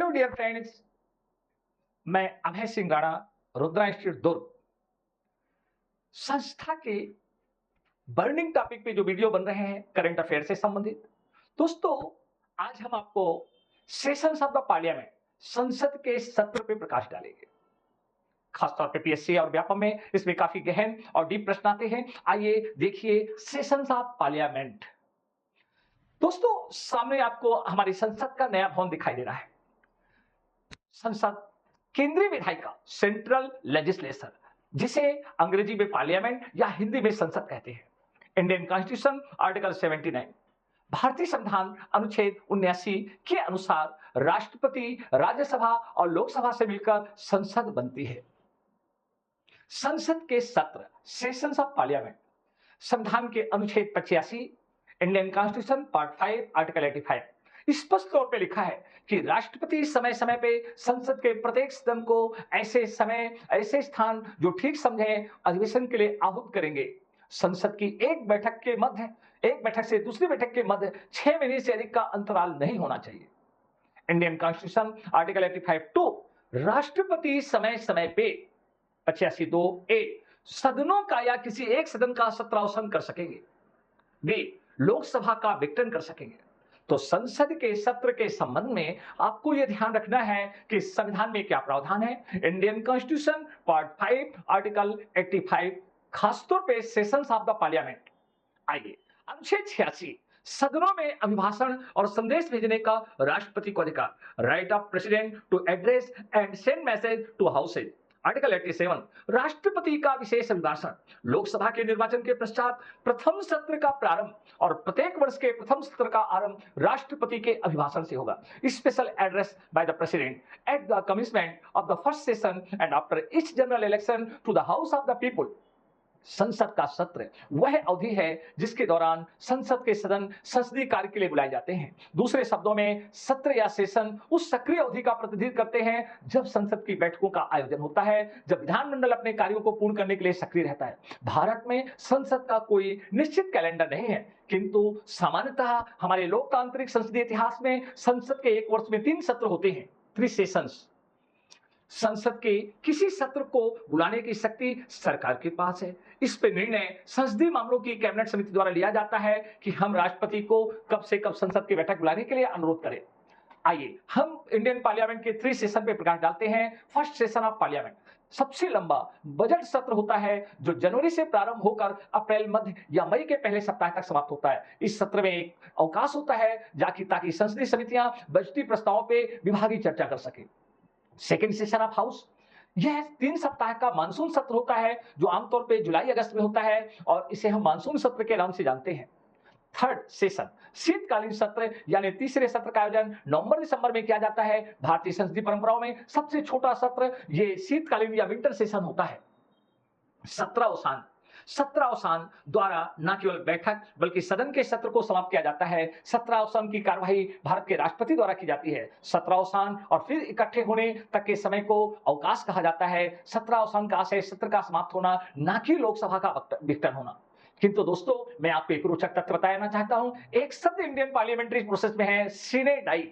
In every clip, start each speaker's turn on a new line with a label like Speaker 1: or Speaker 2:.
Speaker 1: Hello dear friends, मैं Abhay Singh Rana, Rudra institute दुर्ग संस्था के बर्निंग टॉपिक पे जो वीडियो बन रहे हैं करंट अफेयर से संबंधित। दोस्तों, आज हम आपको सेशंस ऑफ द पार्लियामेंट, संसद के सत्र पे प्रकाश डालेंगे। खासतौर पे पीएससी और व्यापम में इसमें काफी गहन और डीप प्रश्न आते हैं। आइए देखिए सेशंस ऑफ पार्लियामेंट। दोस्तों, सामने आपको हमारी संसद का नया भवन दिखाई दे रहा है। संसद केंद्रीय विधायिका, सेंट्रल लेजिस्लेचर, जिसे अंग्रेजी में पार्लियामेंट या हिंदी में संसद कहते हैं। इंडियन कॉन्स्टिट्यूशन आर्टिकल 79, भारतीय संविधान अनुच्छेद 79 के अनुसार राष्ट्रपति, राज्यसभा और लोकसभा से मिलकर संसद बनती है। संसद के सत्र, सेशंस ऑफ पार्लियामेंट, संविधान के अनुच्छेद 85, इंडियन कॉन्स्टिट्यूशन पार्ट 5 आर्टिकल 85 स्पष्ट तौर पे लिखा है कि राष्ट्रपति समय समय पे संसद के प्रत्येक सदन को ऐसे समय, ऐसे स्थान जो ठीक समझे अधिवेशन के लिए आहूत करेंगे। संसद की एक बैठक से दूसरी बैठक के मध्य 6 महीने से अधिक का अंतराल नहीं होना चाहिए। इंडियन कॉन्स्टिट्यूशन आर्टिकल 85(2) राष्ट्रपति समय समय पे 85(2)(a) सदनों का या किसी एक सदन का सत्रावसान कर सकेंगे। बी, लोकसभा का विघटन कर सकेंगे। तो संसद के सत्र के संबंध में आपको यह ध्यान रखना है कि संविधान में क्या प्रावधान है। इंडियन कॉन्स्टिट्यूशन पार्ट 5 आर्टिकल 85, खासतौर पे सेशंस ऑफ द पार्लियामेंट। आइए, अनुच्छेद 86, सदनों में अभिभाषण और संदेश भेजने का राष्ट्रपति को अधिकार, right of president to address and send message to houses. Article 87, राष्ट्रपति का विशेष अभिभाषण, लोकसभा के निर्वाचन के पश्चात प्रथम सत्र का प्रारंभ और प्रत्येक वर्ष के प्रथम सत्र का आरंभ राष्ट्रपति के अभिभाषण से होगा। Special address by the president at the commencement of the first session and after each general election to the house of the people. संसद का सत्र वह अवधि है जिसके दौरान संसद के सदन संसदीय कार्य के लिए बुलाए जाते हैं। दूसरे शब्दों में सत्र या सेशन उस सक्रिय अवधि का प्रतिनिधित्व करते हैं जब संसद की बैठकों का आयोजन होता है, जब विधानमंडल अपने कार्यों को पूर्ण करने के लिए सक्रिय रहता है। भारत में संसद का कोई निश्चित कैलेंडर नहीं है, किंतु सामान्यतः हमारे लोकतांत्रिक संसदीय इतिहास में संसद के एक वर्ष में 3 सत्र होते हैं, 3 सेशंस। संसद के किसी सत्र को बुलाने की शक्ति सरकार के पास है। इस पे निर्णय संसदीय मामलों की कैबिनेट समिति द्वारा लिया जाता है कि हम राष्ट्रपति को कब से कब संसद की बैठक बुलाने के लिए अनुरोध करें। आइए हम इंडियन पार्लियामेंट के 3 सेशन पे प्रकाश डालते हैं। फर्स्ट सेशन ऑफ पार्लियामेंट, सबसे लंबा बजट सत्र होता है जो जनवरी से प्रारंभ होकर अप्रैल मध्य या मई के पहले सप्ताह तक समाप्त होता है। इस सत्र में एक अवकाश होता है ताकि संसदीय समितियां बजटीय प्रस्तावों पे विभागीय चर्चा कर सके। सेकेंड सेशन ऑफ हाउस, यह 3 सप्ताह का मानसून सत्र होता है जो आमतौर पे जुलाई अगस्त में होता है और इसे हम मानसून सत्र के नाम से जानते हैं। थर्ड सेशन, शीतकालीन सत्र यानी तीसरे सत्र का आयोजन नवंबर दिसंबर में किया जाता है। भारतीय संसदीय परंपराओं में सबसे छोटा सत्र ये शीतकालीन या विंटर सेशन होता है। सत्रावसान द्वारा न केवल बैठक बल्कि सदन के सत्र को समाप्त किया जाता है। सत्रावसान की कार्यवाही भारत के राष्ट्रपति द्वारा की जाती है। सत्रावसान और फिर इकट्ठे होने तक के समय को अवकाश कहा जाता है। सत्रावसान का आशय सत्र का समाप्त होना, न कि लोकसभा का विघटन होना। किंतु दोस्तों, मैं आपको एक रोचक तथ्य बताना चाहता हूं। एक शब्द इंडियन पार्लियामेंट्री प्रोसेस में है, सीने डाई,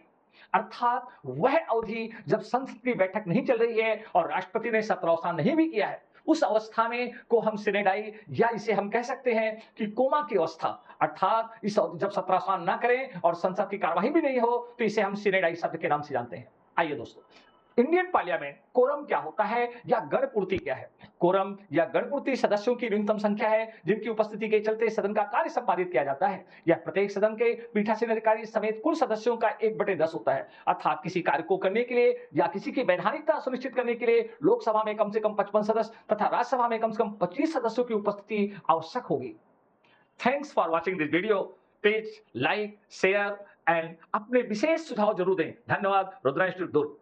Speaker 1: अर्थात वह अवधि जब संसद की बैठक नहीं चल रही है और राष्ट्रपति ने सत्रावसान नहीं भी किया है, उस अवस्था में को हम सिनेडाई या इसे हम कह सकते हैं कि कोमा की अवस्था, अर्थात इस जब सत्रावसान ना करें और संसद की कार्यवाही भी नहीं हो तो इसे हम सिनेडाई शब्द के नाम से जानते हैं। आइए दोस्तों, इंडियन पार्लियामेंट कोरम क्या होता है या गणपूर्ति क्या है। कोरम या गणपूर्ति सदस्यों की न्यूनतम संख्या है जिनकी उपस्थिति के चलते सदन का कार्य संपादित किया जाता है। यह प्रत्येक सदन के पीठासीन अधिकारी समेत कुल सदस्यों का 1/10 होता है। अर्थात किसी कार्य को करने के लिए या किसी की वैधानिकता सुनिश्चित करने के लिए लोकसभा में कम से कम 55 सदस्य तथा राज्यसभा में कम से कम 25 सदस्यों की उपस्थिति आवश्यक होगी। Thanks for watching this video. Please like, share and अपने विशेष सुझाव जरूर दें। धन्यवाद। रुद्रा इंस्टीट्यूट दुर्ग।